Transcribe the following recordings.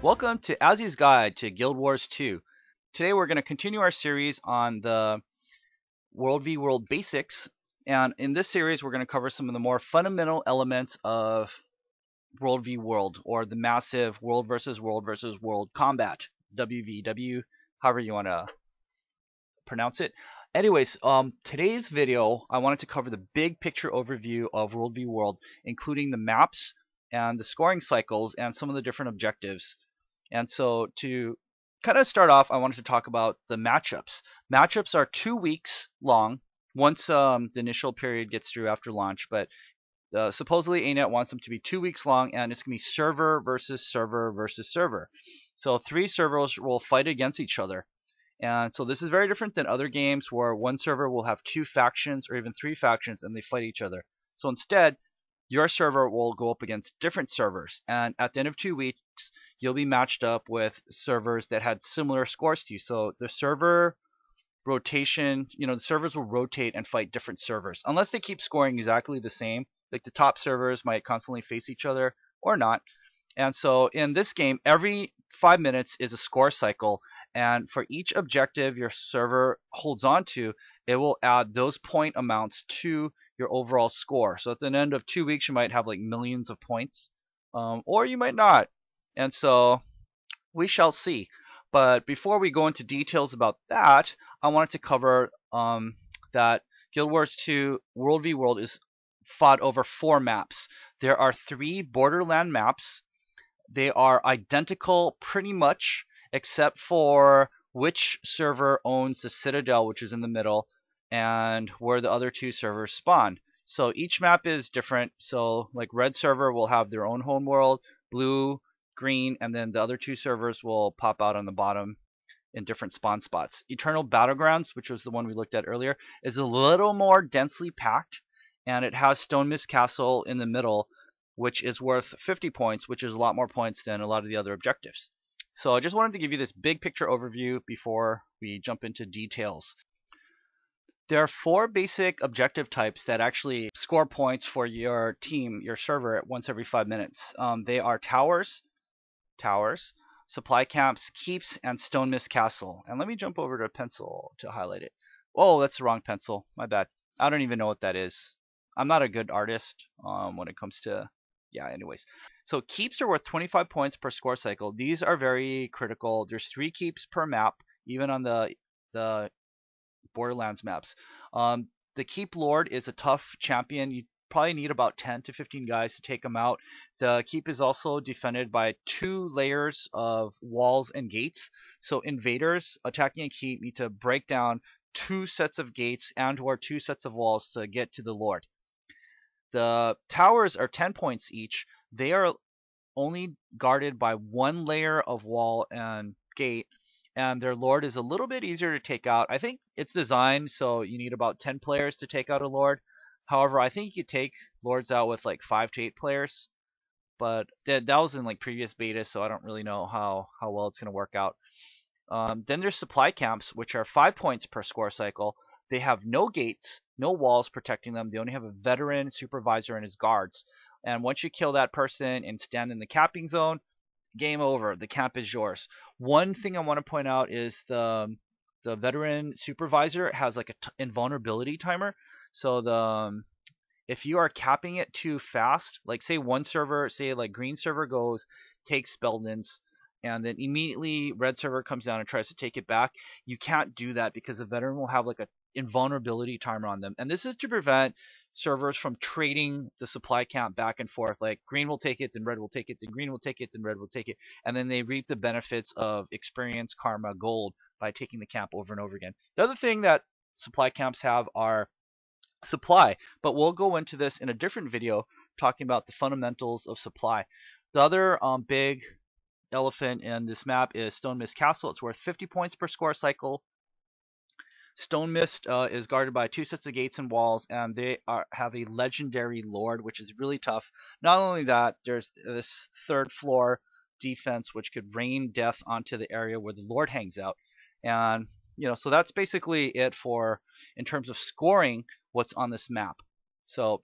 Welcome to Azzy's Guide to Guild Wars 2. Today we're going to continue our series on the WvW Basics, and in this series we're going to cover some of the more fundamental elements of World v World, or the massive world versus world combat, WvW, however you want to pronounce it. Anyways, today's video I wanted to cover the big picture overview of World v World, including the maps and the scoring cycles and some of the different objectives. And so to kind of start off, I wanted to talk about the matchups. Matchups are 2 weeks long once the initial period gets through after launch, but supposedly ANET wants them to be 2 weeks long, and it's going to be server versus server versus server. So 3 servers will fight against each other. And so this is very different than other games where one server will have 2 factions or even 3 factions and they fight each other. So instead, your server will go up against different servers, and at the end of 2 weeks you'll be matched up with servers that had similar scores to you. So the server rotation, the servers will rotate and fight different servers unless they keep scoring exactly the same. Like the top servers might constantly face each other or not. And so in this game, every 5 minutes is a score cycle, and for each objective your server holds on to, it will add those point amounts to your overall score. So at the end of 2 weeks you might have like millions of points, or you might not. And so we shall see. But before we go into details about that, I wanted to cover that Guild Wars 2 World v World is fought over 4 maps. There are 3 borderland maps. They are identical pretty much, except for which server owns the Citadel, which is in the middle, and where the other 2 servers spawn. So each map is different. So like red server will have their own home world, blue, green, and then the other 2 servers will pop out on the bottom in different spawn spots. Eternal Battlegrounds, which was the one we looked at earlier, is a little more densely packed, and it has Stone Mist Castle in the middle, which is worth 50 points, which is a lot more points than a lot of the other objectives. So I just wanted to give you this big picture overview before we jump into details. There are 4 basic objective types that actually score points for your team, your server, once every 5 minutes. They are towers, supply camps, keeps, and Stone Mist Castle. And let me jump over to a pencil to highlight it. Oh, that's the wrong pencil. My bad. I don't even know what that is. I'm not a good artist when it comes to... Yeah, anyways. So keeps are worth 25 points per score cycle. These are very critical. There's 3 keeps per map, even on the Borderlands maps. The Keep Lord is a tough champion. You probably need about 10 to 15 guys to take him out. The keep is also defended by 2 layers of walls and gates. So invaders attacking a keep need to break down 2 sets of gates and or 2 sets of walls to get to the Lord. The towers are 10 points each. They are only guarded by 1 layer of wall and gate, and their Lord is a little bit easier to take out. I think it's designed so you need about 10 players to take out a Lord. However, I think you could take Lords out with like 5 to 8 players, but that was in like previous betas, so I don't really know how well it's going to work out. Then there's supply camps, which are 5 points per score cycle. They have no gates, no walls protecting them. They only have a veteran, supervisor, and his guards. And once you kill that person and stand in the capping zone, game over. The camp is yours. One thing I want to point out is the veteran supervisor has like a invulnerability timer. So if you are capping it too fast, like say one server, say like green server goes, takes Speldens, and then immediately red server comes down and tries to take it back, you can't do that because the veteran will have like a invulnerability timer on them. And this is to prevent servers from trading the supply camp back and forth. Like green will take it, then red will take it, then green will take it, then red will take it, and then they reap the benefits of experience, karma, gold by taking the camp over and over again. The other thing that supply camps have are supply, but we'll go into this in a different video talking about the fundamentals of supply. The other big elephant in this map is Stone Mist Castle. It's worth 50 points per score cycle. Stone Mist is guarded by 2 sets of gates and walls, and they have a legendary Lord, which is really tough. Not only that, there's this 3rd floor defense which could rain death onto the area where the Lord hangs out. And so that's basically it for in terms of scoring what's on this map. So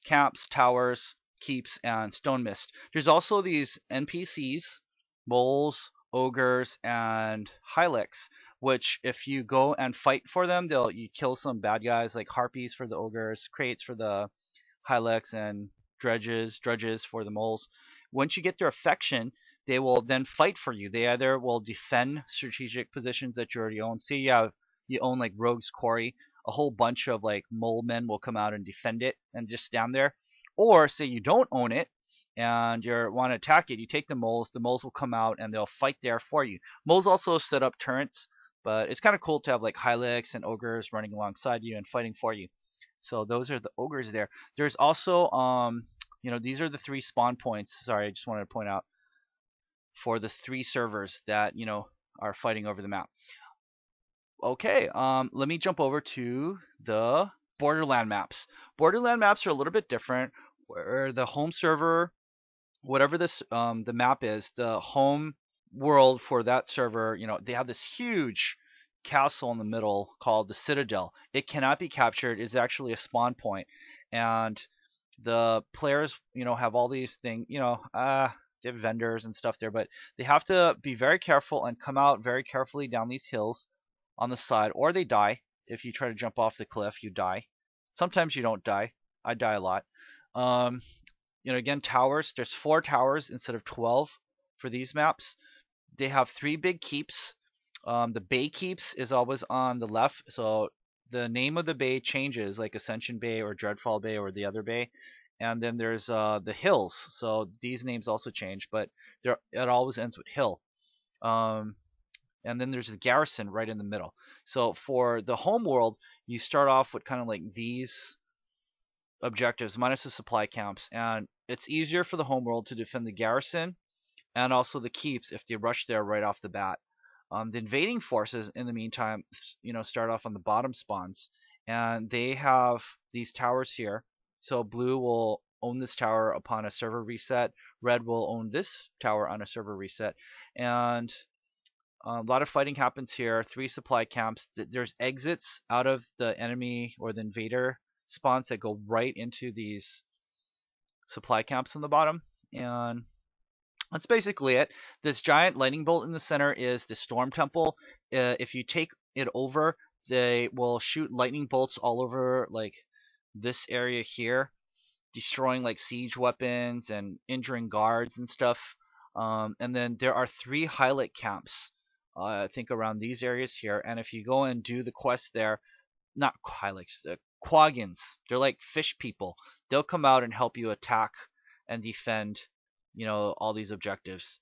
camps, towers, keeps, and Stone Mist. There's also these NPCs moles, ogres, and hylics. Which, if you go and fight for them, you kill some bad guys like harpies for the ogres, crates for the hylics, and drudges for the moles. Once you get their affection, they will then fight for you. They either will defend strategic positions that you already own. Say you own like Rogue's Quarry, a whole bunch of like mole men will come out and defend it and just stand there. Or say you don't own it and you want to attack it, you take the moles will come out and they'll fight there for you. Moles also set up turrets, but it's kind of cool to have like hylics and ogres running alongside you and fighting for you. So those are the ogres there. There's also these are the 3 spawn points. Sorry, I just wanted to point out for the 3 servers that are fighting over the map. Okay, let me jump over to the Borderland maps. Borderland maps are a little bit different, where the home server, whatever this the map is, the home world for that server, they have this huge castle in the middle called the Citadel. It cannot be captured. It's actually a spawn point, and the players, have all these things, they have vendors and stuff there, but they have to be very careful and come out very carefully down these hills on the side, or they die. If you try to jump off the cliff, you die. Sometimes you don't die. I die a lot. Again, towers. There's 4 towers instead of 12 for these maps. They have 3 big keeps. The bay keeps is always on the left, so the name of the bay changes, like Ascension Bay or Dreadfall Bay or the other bay. And then there's the hills, so these names also change, but it always ends with hill. And then there's the garrison right in the middle. So for the home world, you start off with kind of like these objectives minus the supply camps, and it's easier for the home world to defend the garrison and also the keeps if they rush there right off the bat. The invading forces, in the meantime, start off on the bottom spawns, and they have these towers here. So blue will own this tower upon a server reset. Red will own this tower on a server reset, and a lot of fighting happens here. 3 supply camps. There's exits out of the enemy or the invader spawns that go right into these supply camps on the bottom, and that's basically it. This giant lightning bolt in the center is the Storm Temple. If you take it over, they will shoot lightning bolts all over like this area here, destroying like siege weapons and injuring guards and stuff. And then there are 3 Hylic camps, I think around these areas here. And if you go and do the quest there, not Hylics, the Quaggins, they're like fish people. They'll come out and help you attack and defend all these objectives.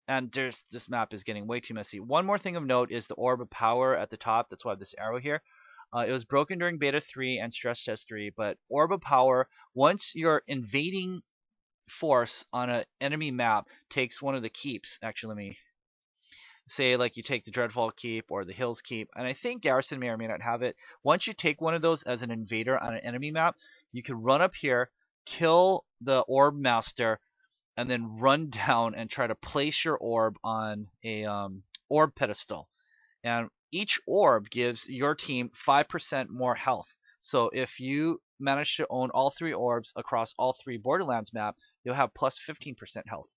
And this map is getting way too messy. One more thing of note is the Orb of Power at the top. That's why I have this arrow here. It was broken during Beta 3 and Stress Test 3, but Orb of Power, once your invading force on an enemy map takes one of the keeps, actually let me say, like you take the Dreadfall Keep or the Hills Keep, and I think Garrison may or may not have it. Once you take one of those as an invader on an enemy map, you can run up here, kill the Orb Master, and then run down and try to place your orb on a orb pedestal. And each orb gives your team 5% more health. So if you manage to own all 3 orbs across all 3 Borderlands map, you'll have plus 15% health.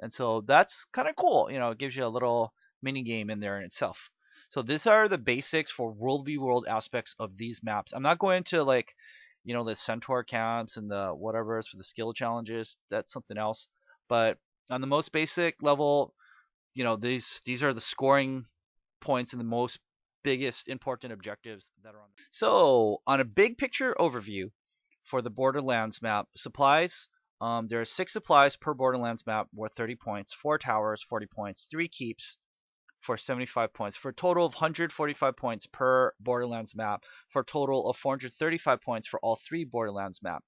And so that's kind of cool. It gives you a little mini game in there in itself. So these are the basics for World v World aspects of these maps. I'm not going to like the centaur camps and the whatever is for the skill challenges. That's something else. But on the most basic level, these are the scoring points and the most biggest important objectives that are on. So on a big picture overview for the Borderlands map, supplies. There are 6 supplies per Borderlands map worth 30 points, 4 towers, 40 points, 3 keeps for 75 points, for a total of 145 points per Borderlands map, for a total of 435 points for all 3 Borderlands map.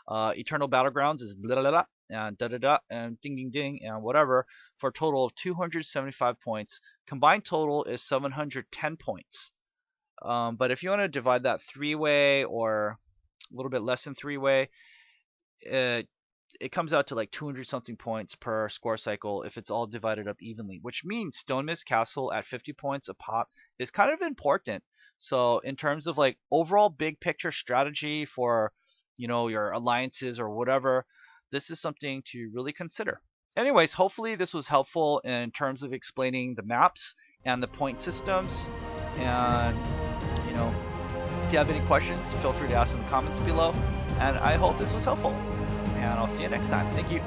Eternal Battlegrounds is blah blah blah and da da da and ding ding ding and whatever, for a total of 275 points. Combined total is 710 points. But if you want to divide that 3-way or a little bit less than 3-way, it comes out to like 200 something points per score cycle if it's all divided up evenly, which means Stone Mist Castle at 50 points a pop is kind of important. So in terms of like overall big picture strategy for your alliances or whatever, this is something to really consider. anyways, hopefully this was helpful in terms of explaining the maps and the point systems. And, you know, if you have any questions, feel free to ask in the comments below. And I hope this was helpful. And I'll see you next time. Thank you.